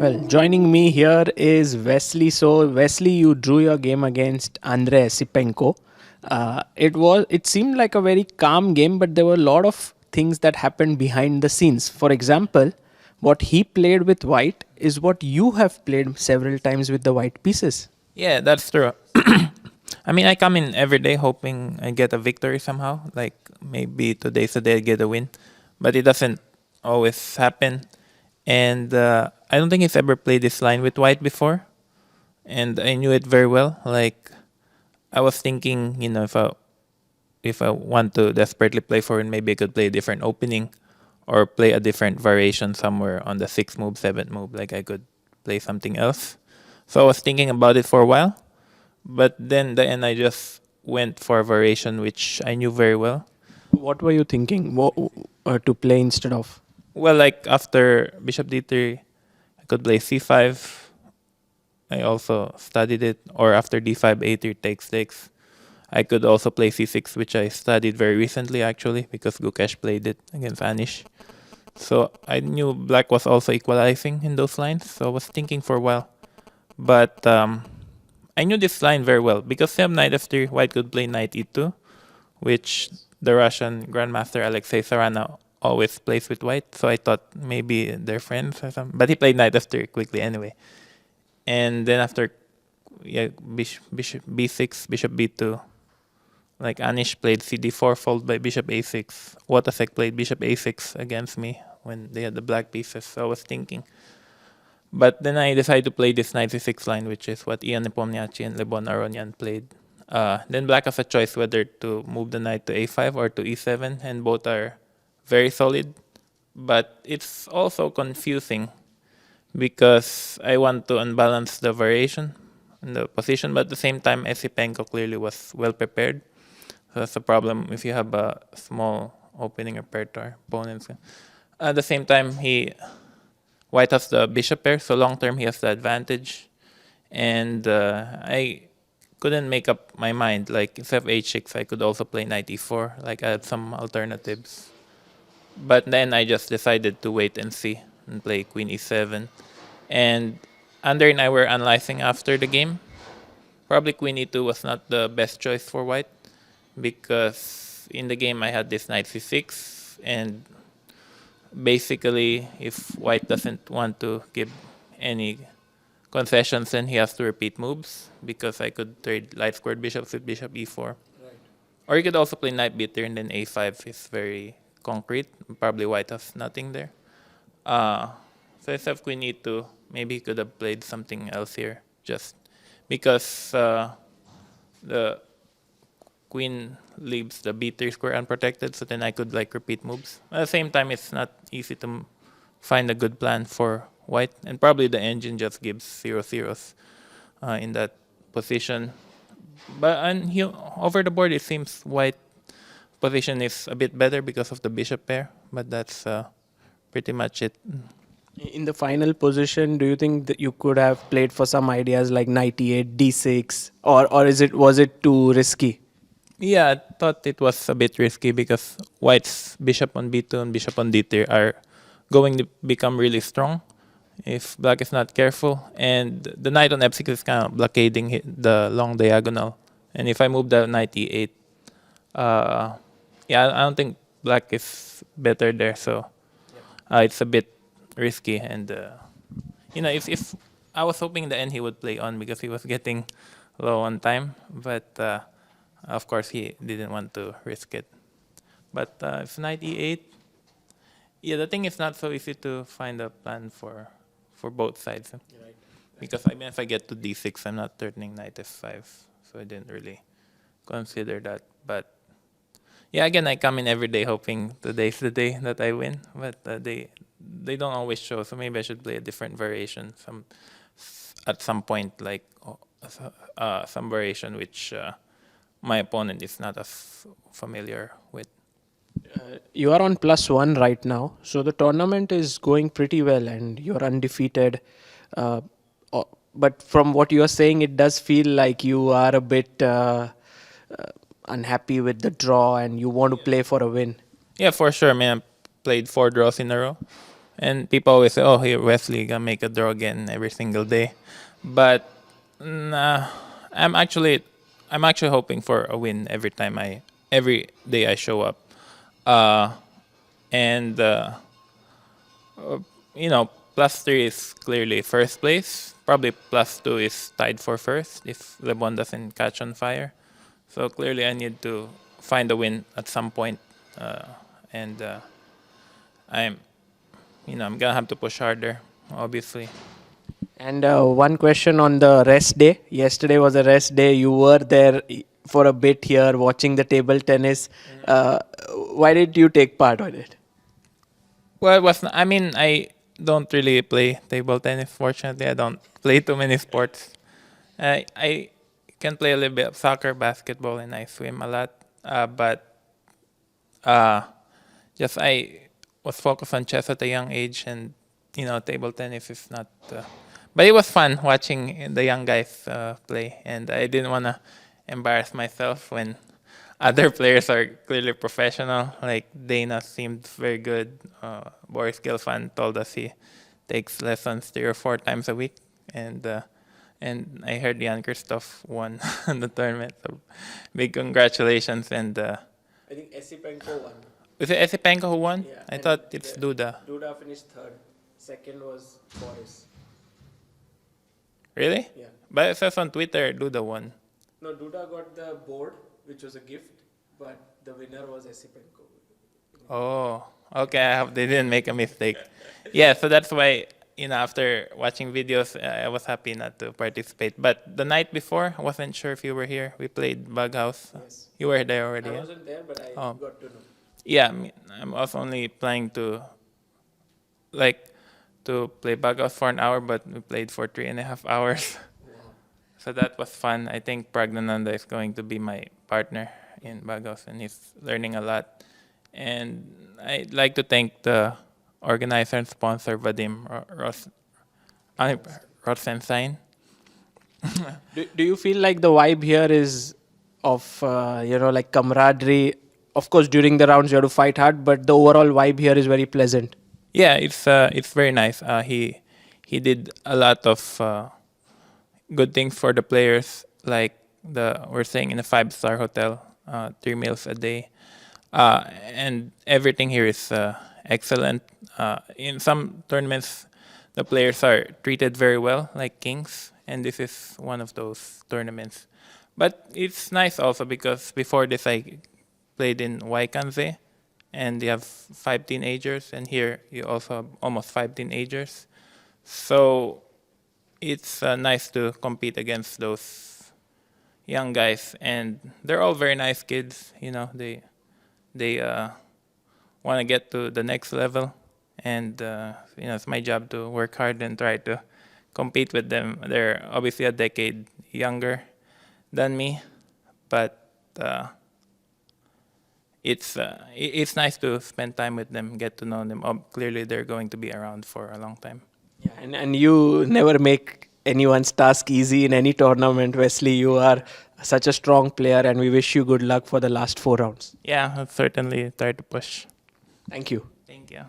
Well, joining me here is Wesley. So, Wesley, you drew your game against Andrei Sipenko. It seemed like a very calm game, but there were a lot of things that happened behind the scenes. For example, what he played with white is what you have played several times with the white pieces. Yeah, that's true. I mean, I come in every day hoping I get a victory somehow. Like maybe today's the day I get a win, but it doesn't always happen. And I don't think he's ever played this line with white before, and I knew it very well. Like I was thinking, if I want to desperately play for it, maybe I could play a different opening, or play a different variation somewhere on the sixth move, seventh move. Like I could play something else. So I was thinking about it for a while, but then I just went for a variation which I knew very well. What were you thinking to play instead of? Well, like after Bishop D3, I could play C5. I also studied it. Or after D5, A3 takes. I could also play C6, which I studied very recently actually because Gukesh played it against Anish. So I knew black was also equalizing in those lines. So I was thinking for a while. But I knew this line very well because Sam knight f3, white could play knight e2, which the Russian grandmaster Alexei Sarana always plays with white. So I thought maybe they're friends or something. But he played knight f3 quickly anyway. And then after bishop b6, bishop b2, like Anish played cd4 followed by bishop a6. Watasek played bishop a6 against me when they had the black pieces. So I was thinking. But then I decided to play this knight c6 line, which is what Ian Nepomniachtchi and Lebon Aronian played. Then black has a choice whether to move the knight to a5 or to e7, and both are very solid. But it's also confusing because I want to unbalance the variation in the position, but at the same time, Esipenko clearly was well prepared. So that's a problem if you have a small opening repertoire opponents. At the same time, white has the bishop pair, so long term he has the advantage. And I couldn't make up my mind. Like instead of h6, I could also play knight e4. Like I had some alternatives. But then I just decided to wait and see and play queen e7. And Ander and I were analyzing after the game. Probably queen e2 was not the best choice for white because in the game I had this knight c6, and basically if white doesn't want to give any concessions, then he has to repeat moves because I could trade light squared bishops with bishop e4. Right. Or you could also play knight b3 and then a5 is very concrete. Probably white has nothing there. So instead of queen e2, maybe he could have played something else here, just because the queen leaves the b3 square unprotected, so then I could like repeat moves. At the same time, it's not easy to find a good plan for white, and probably the engine just gives 0-0s in that position. But over the board, it seems white position is a bit better because of the bishop pair, but that's pretty much it. In the final position, do you think that you could have played for some ideas like knight e8, d6, or was it too risky? Yeah, I thought it was a bit risky because white's bishop on b2 and bishop on d3 are going to become really strong if black is not careful. And the knight on f6 is kind of blockading the long diagonal. And if I move the knight e8, yeah, I don't think black is better there. So it's a bit risky. And, if I was hoping in the end he would play on because he was getting low on time. But of course, he didn't want to risk it. But if knight e8, yeah, the thing is not so easy to find a plan for both sides. Right. Because I mean, if I get to d6, I'm not turning knight f5, so I didn't really consider that. But yeah, again, I come in every day hoping today's the day that I win, but they don't always show. So maybe I should play a different variation at some point, like some variation which my opponent is not as familiar with. You are on +1 right now, so the tournament is going pretty well and you're undefeated. Uh, but from what you are saying, it does feel like you are a bit unhappy with the draw and you want to play for a win. Yeah, for sure, man. I played 4 draws in a row, And people always say, "Oh, here Wesley gonna make a draw again every single day," but nah, I'm actually I'm actually hoping for a win every day I show up, uh, and +3 is clearly first place. Probably +2 is tied for first if LeBron doesn't catch on fire. So clearly, I need to find a win at some point, and I'm I'm gonna have to push harder, obviously. And one question on the rest day. Yesterday was a rest day. You were there for a bit here watching the table tennis. Uh, why did you take part on it? Well, it was. I mean, I don't really play table tennis. Fortunately, I don't play too many sports. I can play a little bit of soccer, basketball, and I swim a lot. But uh, just I was focused on chess at a young age, and table tennis is not. But it was fun watching the young guys play, and I didn't want to embarrass myself when other players are clearly professional. Like Dana seemed very good. Boris Gelfand told us he takes lessons 3 or 4 times a week, and I heard Jan Christoph won the tournament. So big congratulations! And I think Esipenko won. is it Esipenko who won? Yeah, I and thought it's Duda. Duda finished third. Second was Boris. Really? Yeah. But it says on Twitter Duda won. No, Duda got the board, which was a gift, but the winner was Esipenko. Oh, okay. I hope they didn't make a mistake. Yeah, so that's why after watching videos, I was happy not to participate. But the night before, I wasn't sure if you were here. We played Bug House. Yes. You were there already. I Yeah? wasn't there, but I Oh. got to know. Yeah, I was only planning like to play Bug House for an hour, but we played for 3.5 hours. Wow. So that was fun. I think Pragnananda is going to be my partner in Bug House, and he's learning a lot. And I'd like to thank the organizer and sponsor, Vadim Rosenstein. Do you feel like the vibe here is of like camaraderie? Of course, during the rounds you have to fight hard, but the overall vibe here is very pleasant. Yeah, it's very nice. He did a lot of good things for the players, like we're staying in a 5-star hotel, 3 meals a day, and everything here is excellent. In some tournaments, the players are treated very well, like kings, and this is one of those tournaments. But it's nice also because before this, I played in Waikanze, and they have 5 teenagers, and here you also have almost 5 teenagers. So it's nice to compete against those young guys, and they're all very nice kids. They want to get to the next level, and it's my job to work hard and try to compete with them. They're obviously a decade younger than me, but it's nice to spend time with them, get to know them. Clearly, they're going to be around for a long time. Yeah, and you never make anyone's task easy in any tournament, Wesley. You are such a strong player, and we wish you good luck for the last 4 rounds. Yeah, I'll certainly try to push. Thank you. Thank you.